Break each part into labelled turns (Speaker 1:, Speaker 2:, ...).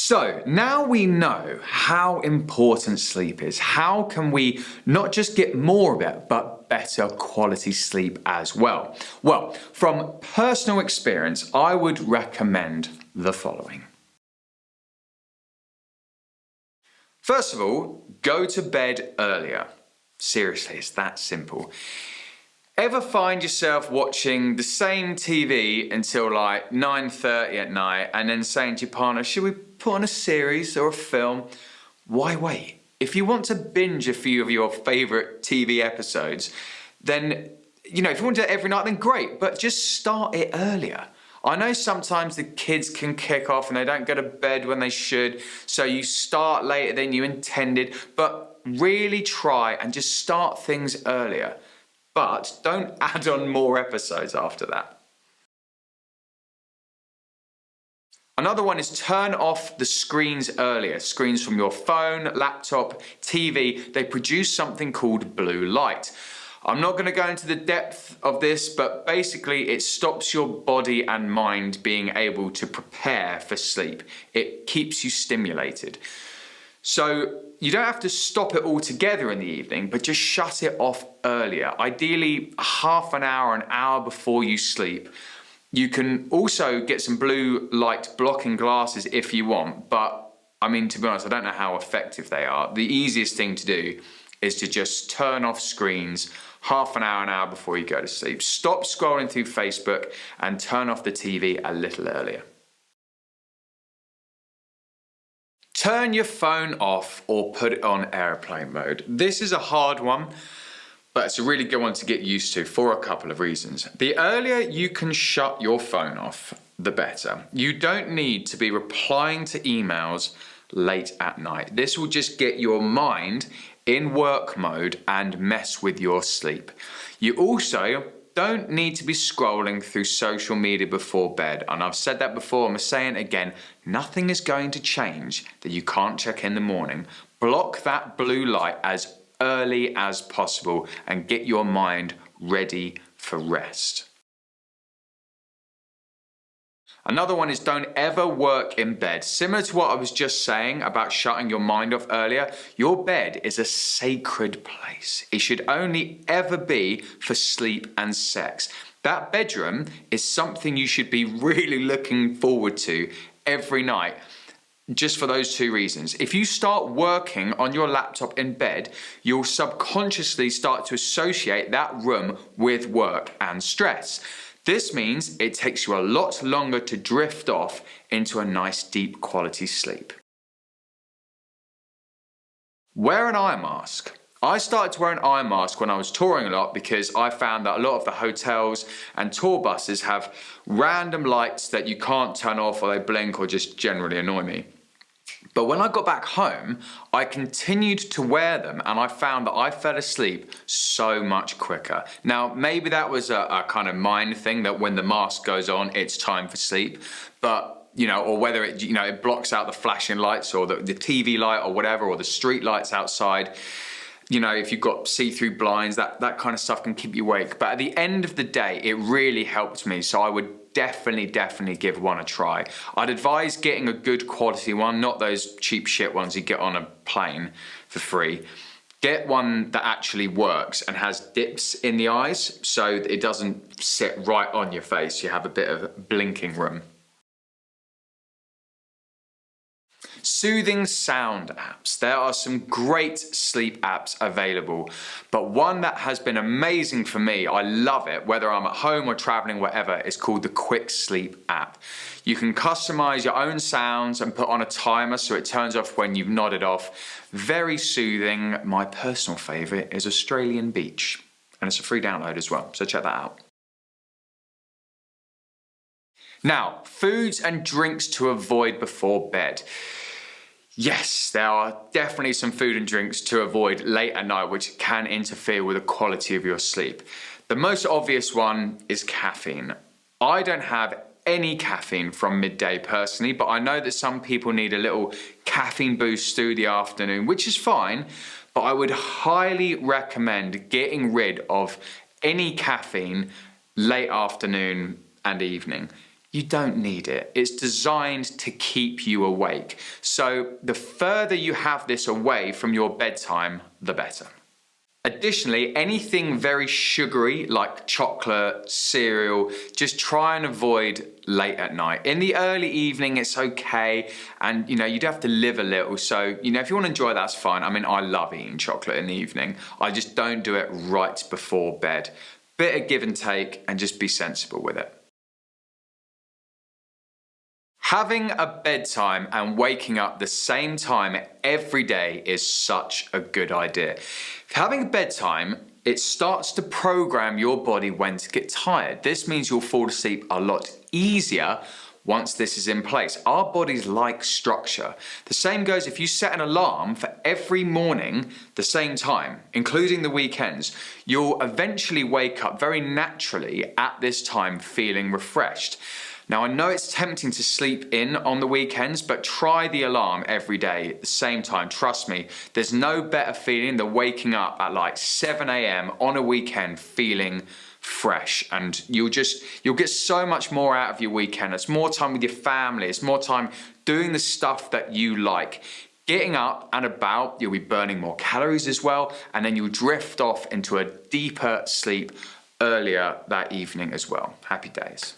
Speaker 1: So now we know how important sleep is. How can we not just get more of it, but better quality sleep as well? Well, from personal experience, I would recommend the following. First of all, go to bed earlier. Seriously, it's that simple. Ever find yourself watching the same TV until like 9:30 at night and then saying to your partner, should we put on a series or a film? Why wait? If you want to binge a few of your favourite TV episodes, then, if you want to do it every night, then great, but just start it earlier. I know sometimes the kids can kick off and they don't go to bed when they should, so you start later than you intended, but really try and just start things earlier. But don't add on more episodes after that. Another one is turn off the screens earlier. Screens from your phone, laptop, TV, they produce something called blue light. I'm not going to go into the depth of this, but basically it stops your body and mind being able to prepare for sleep. It keeps you stimulated. So you don't have to stop it altogether in the evening, but just shut it off earlier. Ideally, half an hour before you sleep. You can also get some blue light blocking glasses if you want, but to be honest, I don't know how effective they are. The easiest thing to do is to just turn off screens half an hour before you go to sleep. Stop scrolling through Facebook and turn off the TV a little earlier. Turn your phone off or put it on airplane mode. This is a hard one, but it's a really good one to get used to for a couple of reasons. The earlier you can shut your phone off, the better. You don't need to be replying to emails late at night. This will just get your mind in work mode and mess with your sleep. You also don't need to be scrolling through social media before bed. And I've said that before, I'm saying it again, nothing is going to change that you can't check in the morning. Block that blue light as early as possible and get your mind ready for rest. Another one is don't ever work in bed. Similar to what I was just saying about shutting your mind off earlier, your bed is a sacred place. It should only ever be for sleep and sex. That bedroom is something you should be really looking forward to every night. Just for those two reasons. If you start working on your laptop in bed, you'll subconsciously start to associate that room with work and stress. This means it takes you a lot longer to drift off into a nice deep quality sleep. Wear an eye mask. I started to wear an eye mask when I was touring a lot because I found that a lot of the hotels and tour buses have random lights that you can't turn off or they blink or just generally annoy me. But when I got back home, I continued to wear them and I found that I fell asleep so much quicker. Now, maybe that was a kind of mind thing that when the mask goes on, it's time for sleep. But, or whether it blocks out the flashing lights or the TV light or whatever, or the street lights outside. If you've got see-through blinds, that kind of stuff can keep you awake. But at the end of the day, it really helped me. So I would definitely give one a try. I'd advise getting a good quality one, not those cheap shit ones you get on a plane for free. Get one that actually works and has dips in the eyes so it doesn't sit right on your face. You have a bit of blinking room. Soothing sound apps. There are some great sleep apps available, but one that has been amazing for me, I love it, whether I'm at home or traveling, whatever, is called the Quick Sleep app. You can customize your own sounds and put on a timer so it turns off when you've nodded off. Very soothing. My personal favorite is Australian Beach, and it's a free download as well, so check that out. Now, foods and drinks to avoid before bed. Yes, there are definitely some food and drinks to avoid late at night which can interfere with the quality of your sleep. The most obvious one is caffeine. I don't have any caffeine from midday personally, but I know that some people need a little caffeine boost through the afternoon, which is fine, but I would highly recommend getting rid of any caffeine late afternoon and evening. You don't need it. It's designed to keep you awake. So the further you have this away from your bedtime, the better. Additionally, anything very sugary like chocolate, cereal, just try and avoid late at night. In the early evening, it's okay, and you'd have to live a little. So, if you want to enjoy, that's fine. I mean, I love eating chocolate in the evening. I just don't do it right before bed. Bit of give and take, and just be sensible with it. Having a bedtime and waking up the same time every day is such a good idea. Having a bedtime, it starts to program your body when to get tired. This means you'll fall asleep a lot easier once this is in place. Our bodies like structure. The same goes if you set an alarm for every morning the same time, including the weekends. You'll eventually wake up very naturally at this time feeling refreshed. Now, I know it's tempting to sleep in on the weekends, but try the alarm every day at the same time. Trust me, there's no better feeling than waking up at like 7 a.m. on a weekend feeling fresh, and you'll get so much more out of your weekend. It's more time with your family. It's more time doing the stuff that you like. Getting up and about, you'll be burning more calories as well, and then you'll drift off into a deeper sleep earlier that evening as well. Happy days.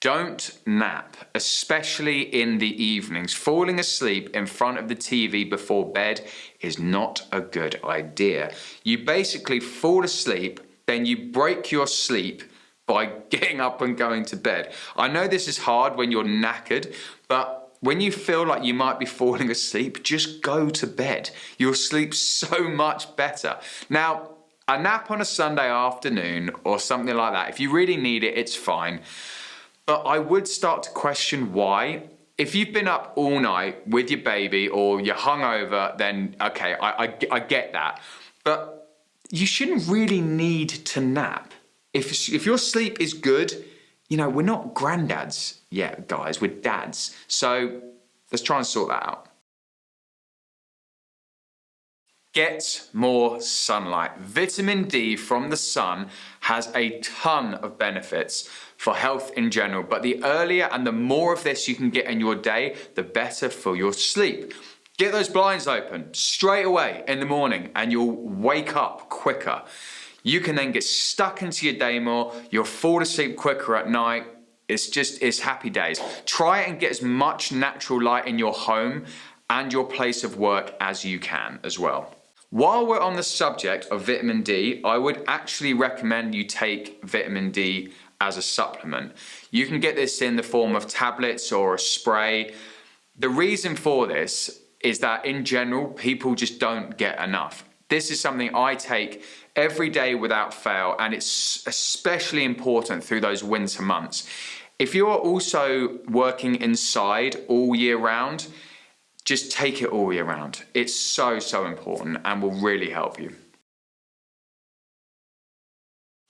Speaker 1: Don't nap, especially in the evenings. Falling asleep in front of the TV before bed is not a good idea. You basically fall asleep, then you break your sleep by getting up and going to bed. I know this is hard when you're knackered, but when you feel like you might be falling asleep, just go to bed. You'll sleep so much better. Now, a nap on a Sunday afternoon or something like that, if you really need it, it's fine. But I would start to question why. If you've been up all night with your baby or you're hungover, then okay, I get that. But you shouldn't really need to nap. If your sleep is good, we're not granddads yet, guys, we're dads. So let's try and sort that out. Get more sunlight. Vitamin D from the sun has a ton of benefits for health in general, but the earlier and the more of this you can get in your day, the better for your sleep. Get those blinds open straight away in the morning and you'll wake up quicker. You can then get stuck into your day more, you'll fall asleep quicker at night. It's happy days. Try and get as much natural light in your home and your place of work as you can as well. While we're on the subject of vitamin D, I would actually recommend you take vitamin D as a supplement. You can get this in the form of tablets or a spray. The reason for this is that in general, people just don't get enough. This is something I take every day without fail, and it's especially important through those winter months. If you're also working inside all year round, just take it all year round. It's so important and will really help you.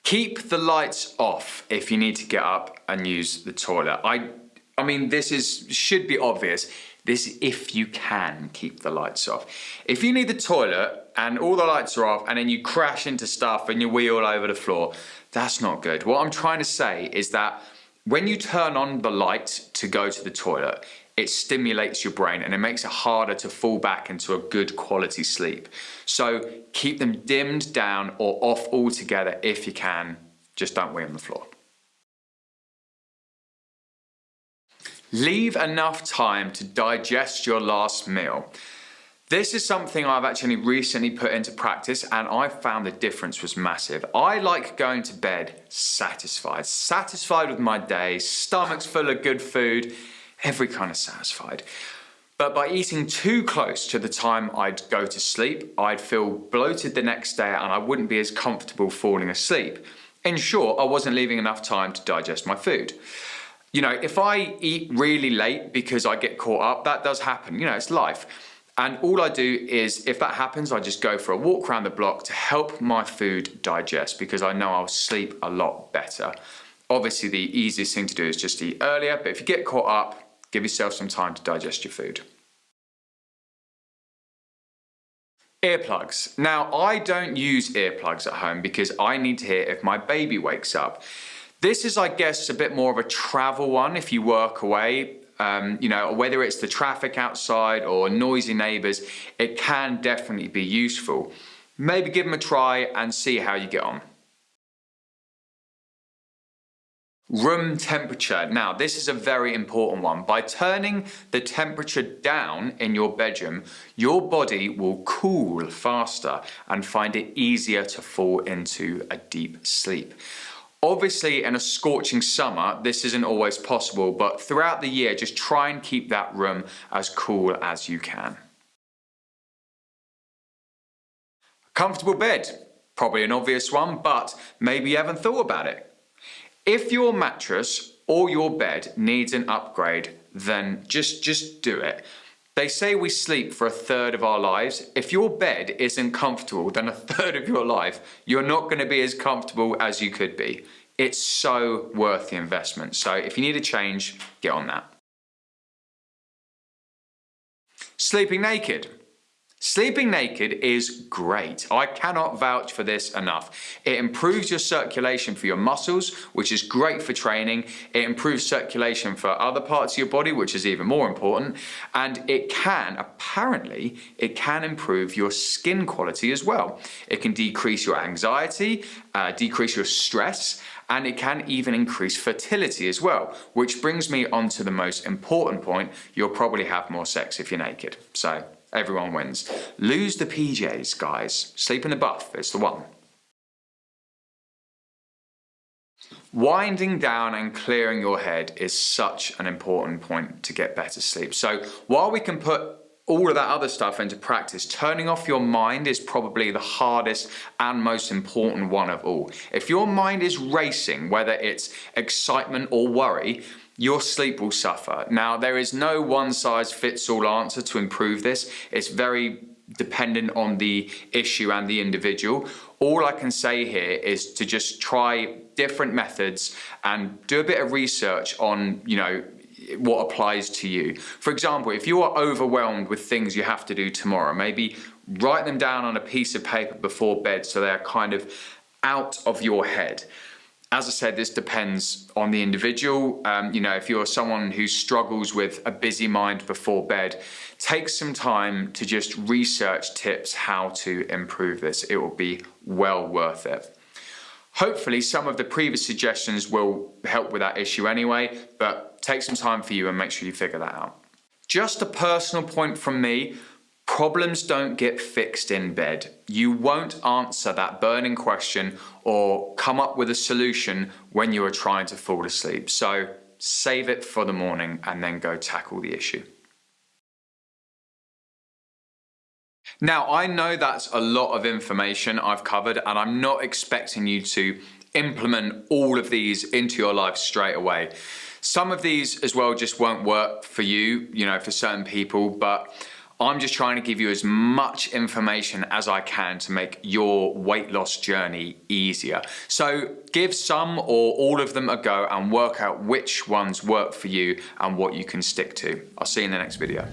Speaker 1: Keep the lights off if you need to get up and use the toilet. I mean, should be obvious. This is if you can keep the lights off. If you need the toilet and all the lights are off and then you crash into stuff and you wee all over the floor, that's not good. What I'm trying to say is that when you turn on the light to go to the toilet, it stimulates your brain and it makes it harder to fall back into a good quality sleep. So keep them dimmed down or off altogether if you can. Just don't wee on the floor. Leave enough time to digest your last meal. This is something I've actually recently put into practice and I found the difference was massive. I like going to bed satisfied with my day, stomach's full of good food, every kind of satisfied. But by eating too close to the time I'd go to sleep, I'd feel bloated the next day and I wouldn't be as comfortable falling asleep. In short, I wasn't leaving enough time to digest my food. If I eat really late because I get caught up, that does happen, it's life. And all I do is, if that happens, I just go for a walk around the block to help my food digest because I know I'll sleep a lot better. Obviously, the easiest thing to do is just eat earlier, but if you get caught up, give yourself some time to digest your food. Earplugs. Now, I don't use earplugs at home because I need to hear if my baby wakes up. This is, I guess, a bit more of a travel one if you work away. Whether it's the traffic outside or noisy neighbours, it can definitely be useful. Maybe give them a try and see how you get on. Room temperature. Now, this is a very important one. By turning the temperature down in your bedroom, your body will cool faster and find it easier to fall into a deep sleep. Obviously, in a scorching summer, this isn't always possible, but throughout the year, just try and keep that room as cool as you can. Comfortable bed. Probably an obvious one, but maybe you haven't thought about it. If your mattress or your bed needs an upgrade, then just do it. They say we sleep for a third of our lives. If your bed isn't comfortable, then a third of your life, you're not going to be as comfortable as you could be. It's so worth the investment. So if you need a change, get on that. Sleeping naked. Sleeping naked is great. I cannot vouch for this enough. It improves your circulation for your muscles, which is great for training. It improves circulation for other parts of your body, which is even more important. And it can improve your skin quality as well. It can decrease your anxiety, decrease your stress, and it can even increase fertility as well, which brings me on to the most important point. You'll probably have more sex if you're naked. So everyone wins. Lose the PJs, guys. Sleep in the buff, it's the one. Winding down and clearing your head is such an important point to get better sleep. So while we can put all of that other stuff into practice, turning off your mind is probably the hardest and most important one of all. If your mind is racing, whether it's excitement or worry, your sleep will suffer. Now, there is no one-size-fits-all answer to improve this. It's very dependent on the issue and the individual. All I can say here is to just try different methods and do a bit of research on, what applies to you. For example, if you are overwhelmed with things you have to do tomorrow, maybe write them down on a piece of paper before bed so they're kind of out of your head. As I said, this depends on the individual. If you're someone who struggles with a busy mind before bed, take some time to just research tips how to improve this. It will be well worth it. Hopefully, some of the previous suggestions will help with that issue anyway, but take some time for you and make sure you figure that out. Just a personal point from me. Problems don't get fixed in bed. You won't answer that burning question or come up with a solution when you are trying to fall asleep. So save it for the morning and then go tackle the issue. Now, I know that's a lot of information I've covered, and I'm not expecting you to implement all of these into your life straight away. Some of these as well just won't work for you, for certain people, but I'm just trying to give you as much information as I can to make your weight loss journey easier. So give some or all of them a go and work out which ones work for you and what you can stick to. I'll see you in the next video.